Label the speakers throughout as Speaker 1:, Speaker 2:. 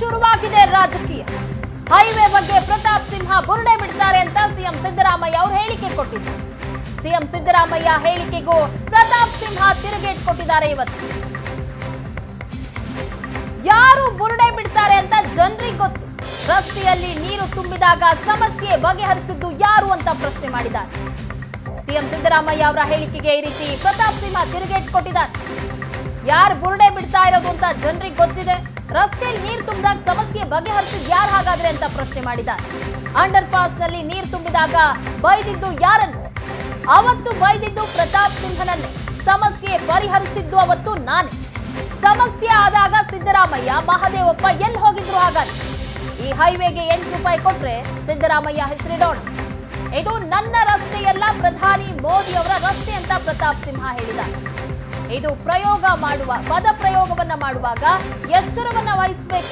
Speaker 1: ಶುರುವಾಗಿದೆ ರಾಜಕೀಯ. ಹೈವೇ ಬಗ್ಗೆ ಪ್ರತಾಪ್ ಸಿಂಹ ಬುರುಡೆ ಬಿಡ್ತಾರೆ ಅಂತ ಸಿಎಂ ಸಿದ್ದರಾಮಯ್ಯ ಅವರು ಹೇಳಿಕೆ ಕೊಟ್ಟಿದ್ದಾರೆ. ಸಿಎಂ ಸಿದ್ದರಾಮಯ್ಯ ಹೇಳಿಕೆಗೂ ಪ್ರತಾಪ್ ಸಿಂಹ ತಿರುಗೇಟ್ ಕೊಟ್ಟಿದ್ದಾರೆ. ಇವತ್ತು ಯಾರು ಬುರುಡೆ ಬಿಡ್ತಾರೆ ಅಂತ ಜನರಿಗೆ ಗೊತ್ತು. ರಸ್ತೆಯಲ್ಲಿ ನೀರು ತುಂಬಿದಾಗ ಸಮಸ್ಯೆ ಬಗೆಹರಿಸಿದ್ದು ಯಾರು ಅಂತ ಪ್ರಶ್ನೆ ಮಾಡಿದ್ದಾರೆ. ಸಿಎಂ ಸಿದ್ದರಾಮಯ್ಯ ಅವರ ಹೇಳಿಕೆಗೆ ಈ ರೀತಿ ಪ್ರತಾಪ್ ಸಿಂಹ ತಿರುಗೇಟ್ ಕೊಟ್ಟಿದ್ದಾರೆ. ಯಾರು ಬುರುಡೆ ಬಿಡ್ತಾ ಇರೋದು ಅಂತ ಜನರಿಗೆ ಗೊತ್ತಿದೆ. ರಸ್ತೆಯಲ್ಲಿ ನೀರು ತುಂಬಿದಾಗ ಸಮಸ್ಯೆ ಬಗೆಹರಿಸಿದ್ ಯಾರು ಹಾಗಾದ್ರೆ ಅಂತ ಪ್ರಶ್ನೆ ಮಾಡಿದ್ದಾರೆ. ಅಂಡರ್ ಪಾಸ್ ನಲ್ಲಿ ನೀರು ತುಂಬಿದಾಗ ಬೈದಿದ್ದು ಯಾರನ್ನು? ಅವತ್ತು ಬೈದಿದ್ದು ಪ್ರತಾಪ್ ಸಿಂಹನನ್ನೇ. ಸಮಸ್ಯೆ ಪರಿಹರಿಸಿದ್ದು ಅವತ್ತು ನಾನೇ. ಸಮಸ್ಯೆ ಆದಾಗ ಸಿದ್ದರಾಮಯ್ಯ ಮಹದೇವಪ್ಪ ಎಲ್ಲಿ ಹೋಗಿದ್ರು? ಹಾಗಾದ್ರೆ ಈ ಹೈವೇಗೆ 8 ರೂಪಾಯಿ ಕೊಟ್ರೆ ಸಿದ್ದರಾಮಯ್ಯ ಹೆಸರಿಡೋಣ. ಇದು ನನ್ನ ರಸ್ತೆಯಲ್ಲ, ಪ್ರಧಾನಿ ಮೋದಿ ಅವರ ರಸ್ತೆ ಅಂತ ಪ್ರತಾಪ್ ಸಿಂಹ ಹೇಳಿದ್ದಾರೆ. ಇದು ಪದ ಪ್ರಯೋಗವನ್ನ ಮಾಡುವಾಗ ಎಚ್ಚರವನ್ನ ವಹಿಸಬೇಕು.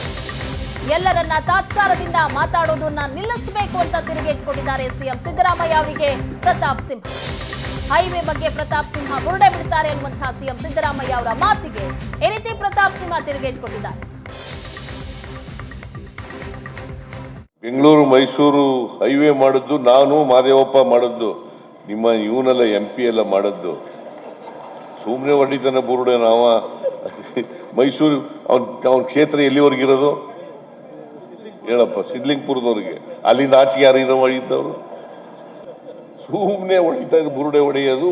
Speaker 1: ಎಲ್ಲರನ್ನ ತಾತ್ಸಾರದಿಂದ ಮಾತಾಡೋದನ್ನ ನಿಲ್ಲಿಸಬೇಕು ಅಂತ ತಿರುಗೇಟ್ಕೊಂಡಿದ್ದಾರೆ ಸಿಎಂ ಸಿದ್ದರಾಮಯ್ಯ ಅವರಿಗೆ ಪ್ರತಾಪ್ ಸಿಂಹ. ಹೈವೇ ಬಗ್ಗೆ ಪ್ರತಾಪ್ ಸಿಂಹ ಬುರುಡೆ ಬಿಡ್ತಾರೆ ಎನ್ನುವಂತಹ ಸಿಎಂ ಸಿದ್ದರಾಮಯ್ಯ ಅವರ ಮಾತಿಗೆ ಈ ರೀತಿ ಪ್ರತಾಪ್ ಸಿಂಹ ತಿರುಗೇಟ್ಕೊಂಡಿದ್ದಾರೆ.
Speaker 2: ಬೆಂಗಳೂರು ಮೈಸೂರು ಹೈವೇ ಮಾಡಿದ್ದು ನಾನು, ಮಾದೇವಪ್ಪ ಮಾಡಿದ್ದು, ನಿಮ್ಮ ಇವನೆಲ್ಲ MP ಎಲ್ಲ ಮಾಡಿದ್ದು. ಸುಮ್ಮನೆ ಹೊಡಿತಾನೆ ಬುರುಡೆ. ನಾವ ಮೈಸೂರು ಅವನ ಕ್ಷೇತ್ರ ಎಲ್ಲಿವರೆಗಿರೋದು ಹೇಳಪ್ಪ? ಸಿದ್ಲಿಂಗ್ಪುರದವ್ರಿಗೆ. ಅಲ್ಲಿಂದ ಆಚೆಗೆ ಯಾರು ಇರೋ ಹೊಡಿದ್ದವರು? ಸುಮ್ಮನೆ ಹೊಡಿತಾ ಇದ್ರು. ಬುರುಡೆ ಹೊಡೆಯೋದು.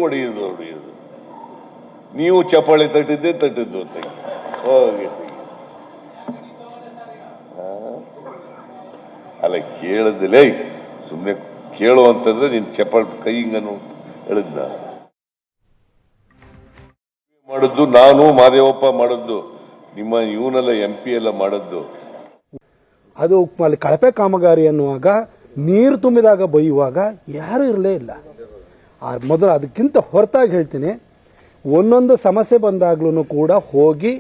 Speaker 2: ನೀವು ಚಪ್ಪಾಳೆ ತಟ್ಟಿದ್ದು ಅಂತ ಹೋಗಿ. ಅಲ್ಲ ಕೇಳದಿಲ್ಲ, ಸುಮ್ಮನೆ ಕೇಳು ಅಂತಂದ್ರೆ ನೀನು ಚಪ್ಪಾಳೆ ಕೈ ಹಿಂಗನು ಹೇಳಿದ್ನ. ಮಾಡಿದ್ದು ನಾನು, ಮಾದೇವಪ್ಪ ಮಾಡಿದ್ದು, ನಿಮ್ಮ ಇವನೆಲ್ಲ MP ಎಲ್ಲ ಮಾಡಿದ್ದು.
Speaker 3: ಅದು ಅಲ್ಲಿ ಕಳಪೆ ಕಾಮಗಾರಿ ಅನ್ನುವಾಗ ನೀರು ತುಂಬಿದಾಗ ಬೈಯುವಾಗ ಯಾರು ಇರಲೇ ಇಲ್ಲ. ಮೊದಲು ಅದಕ್ಕಿಂತ ಹೊರತಾಗಿ ಹೇಳ್ತೀನಿ, ಒಂದೊಂದು ಸಮಸ್ಯೆ ಬಂದಾಗ್ಲೂ ಕೂಡ ಹೋಗಿ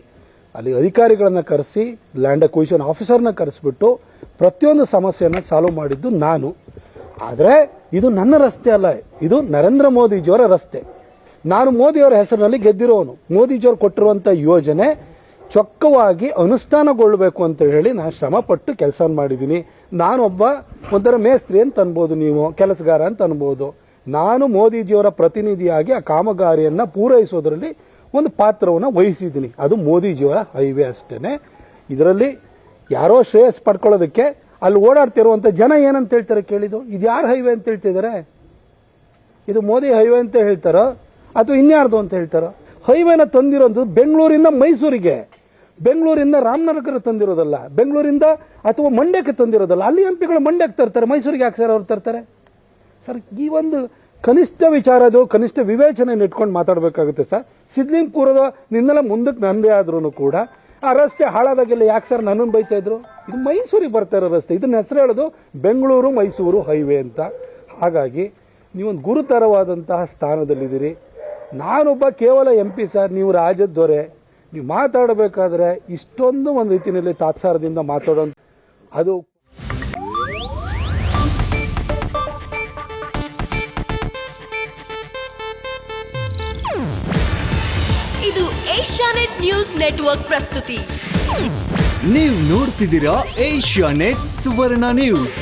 Speaker 3: ಅಲ್ಲಿ ಅಧಿಕಾರಿಗಳನ್ನ ಕರೆಸಿ, ಲ್ಯಾಂಡ್ ಅಕ್ವಿಸಿಷನ್ ಆಫೀಸರ್ನ ಕರೆಸಿಬಿಟ್ಟು ಪ್ರತಿಯೊಂದು ಸಮಸ್ಯೆಯನ್ನ ಸಾಲ್ವ್ ಮಾಡಿದ್ದು ನಾನು. ಆದರೆ ಇದು ನನ್ನ ರಸ್ತೆ ಅಲ್ಲ, ಇದು ನರೇಂದ್ರ ಮೋದಿಜಿಯವರ ರಸ್ತೆ. ನಾನು ಮೋದಿಯವರ ಹೆಸರಿನಲ್ಲಿ ಗೆದ್ದಿರೋನು. ಮೋದಿಜಿಯವರು ಕೊಟ್ಟಿರುವಂತಹ ಯೋಜನೆ ಚೊಕ್ಕವಾಗಿ ಅನುಷ್ಠಾನಗೊಳ್ಳಬೇಕು ಅಂತ ಹೇಳಿ ನಾನು ಶ್ರಮಪಟ್ಟು ಕೆಲಸ ಮಾಡಿದ್ದೀನಿ. ನಾನೊಬ್ಬ ಒಂಥರ ಮೇಸ್ತ್ರಿ ಅಂತ ಅನ್ಬೋದು, ನೀವು ಕೆಲಸಗಾರ ಅಂತ ಅನ್ಬೋದು. ನಾನು ಮೋದಿಜಿಯವರ ಪ್ರತಿನಿಧಿಯಾಗಿ ಆ ಕಾಮಗಾರಿಯನ್ನ ಪೂರೈಸೋದ್ರಲ್ಲಿ ಒಂದು ಪಾತ್ರವನ್ನು ವಹಿಸಿದ್ದೀನಿ. ಅದು ಮೋದಿಜಿಯವರ ಹೈವೇ ಅಷ್ಟೇನೆ. ಇದರಲ್ಲಿ ಯಾರೋ ಶ್ರೇಯಸ್ ಪಡ್ಕೊಳ್ಳೋದಕ್ಕೆ ಅಲ್ಲಿ ಓಡಾಡ್ತಿರುವಂತ ಜನ ಏನಂತ ಹೇಳ್ತಾರೆ ಕೇಳಿದ್ದು? ಇದು ಯಾರು ಹೈವೇ ಅಂತ ಹೇಳ್ತಿದ್ದಾರೆ? ಇದು ಮೋದಿ ಹೈವೇ ಅಂತ ಹೇಳ್ತಾರೋ ಅಥವಾ ಇನ್ಯಾರ್ದು ಅಂತ ಹೇಳ್ತಾರೋ? ಹೈವೇನ ತಂದಿರೋದು ಬೆಂಗಳೂರಿಂದ ಮೈಸೂರಿಗೆ, ಬೆಂಗಳೂರಿಂದ ರಾಮನಗರ ತಂದಿರೋದಲ್ಲ, ಬೆಂಗಳೂರಿಂದ ಅಥವಾ ಮಂಡ್ಯಕ್ಕೆ ತಂದಿರೋದಲ್ಲ. ಅಲ್ಲಿ MP ಗಳು ಮಂಡ್ಯಕ್ಕೆ ತರ್ತಾರೆ, ಮೈಸೂರಿಗೆ ಯಾಕೆ ಸರ್ ಅವ್ರು ತರ್ತಾರೆ? ಸರ್, ಈ ಒಂದು ಕನಿಷ್ಠ ವಿಚಾರ, ಅದು ಕನಿಷ್ಠ ವಿವೇಚನೆ ಇಟ್ಕೊಂಡು ಮಾತಾಡಬೇಕಾಗುತ್ತೆ ಸರ್. ಸಿದ್ಲಿಂಗ್ಪುರದ ನಿನ್ನೆಲ್ಲ ಮುಂದಕ್ಕೆ ನಂದೇ ಆದ್ರೂ ಕೂಡ ಆ ರಸ್ತೆ ಹಾಳಾದಾಗೆಲ್ಲ ಯಾಕೆ ಸರ್ ನನ್ನನ್ನು ಬೈತಾ ಇದ್ರು? ಇದು ಮೈಸೂರಿಗೆ ಬರ್ತಾ ಇರೋ ರಸ್ತೆ. ಇದನ್ನ ಹೆಸರು ಹೇಳೋದು ಬೆಂಗಳೂರು ಮೈಸೂರು ಹೈವೇ ಅಂತ. ಹಾಗಾಗಿ ನೀವೊಂದು ಗುರುತರವಾದಂತಹ ಸ್ಥಾನದಲ್ಲಿದ್ದೀರಿ. ನಾನೊಬ್ಬ ಕೇವಲ MP ಸರ್, ನೀವು ರಾಜ್ಯದ ದೊರೆ. ನೀವು ಮಾತಾಡಬೇಕಾದ್ರೆ ಇಷ್ಟೊಂದು ಒಂದು ರೀತಿಯಲ್ಲಿ ತಾತ್ಸಾರದಿಂದ ಮಾತಾಡೋ ಅದು
Speaker 4: ಇದು ಏಷ್ಯಾನೆಟ್ ನ್ಯೂಸ್ ನೆಟ್ವರ್ಕ್ ಪ್ರಸ್ತುತಿ.
Speaker 5: ನೀವು ನೋಡ್ತಿದ್ದೀರಾ ಏಷ್ಯಾನೆಟ್ ಸುವರ್ಣ ನ್ಯೂಸ್.